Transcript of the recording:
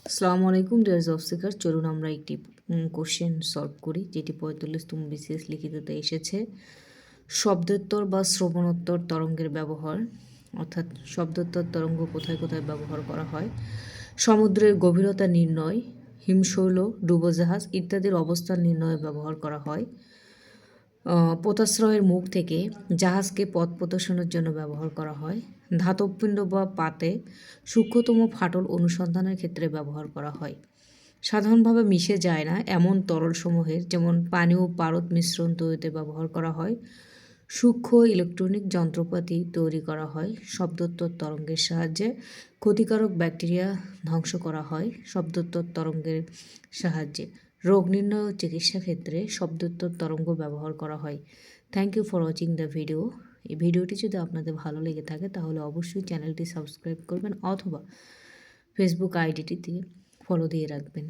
আসসালামু আলাইকুম deer job seeker. চলুন আমরা একটি কোশ্চেন সলভ করি, যেটি 45তম বিসিএস লিখিততে এসেছে। শব্দোত্তর বা শ্রবণোত্তর তরঙ্গের ব্যবহার, অর্থাৎ শব্দোত্তর তরঙ্গ কোথায় কোথায় ব্যবহার করা হয়। সমুদ্রের গভীরতা নির্ণয়, হিমশৈল, ডুবোজাহাজ ইত্যাদির অবস্থান নির্ণয়ে ব্যবহার করা হয়। পোতাশ্রয়ের মুখ থেকে জাহাজকে পথ প্রদর্শনের জন্য ব্যবহার করা হয়। ধাতব পিণ্ড বা পাতে সূক্ষ্মতম ফাটল অনুসন্ধানের ক্ষেত্রে ব্যবহার করা হয়। সাধারণভাবে মিশে যায় না এমন তরলসমূহের, যেমন পানি ও পারদ মিশ্রণ তৈরিতে ব্যবহার করা হয়। সূক্ষ্ম ইলেকট্রনিক যন্ত্রপাতি তৈরি করা হয়। শব্দোত্তর তরঙ্গের সাহায্যে ক্ষতিকারক ব্যাকটেরিয়া ধ্বংস করা হয়। শব্দোত্তর তরঙ্গের সাহায্যে রোগ নির্ণয় ও চিকিৎসা ক্ষেত্রে শব্দোত্তর তরঙ্গ ব্যবহার করা হয়। Thank you for watching the video. এই ভিডিওটি যদি আপনাদের ভালো লেগে থাকে তাহলে অবশ্যই চ্যানেলটি সাবস্ক্রাইব করবেন অথবা ফেসবুক আইডিটিতে ফলো দিয়ে রাখবেন।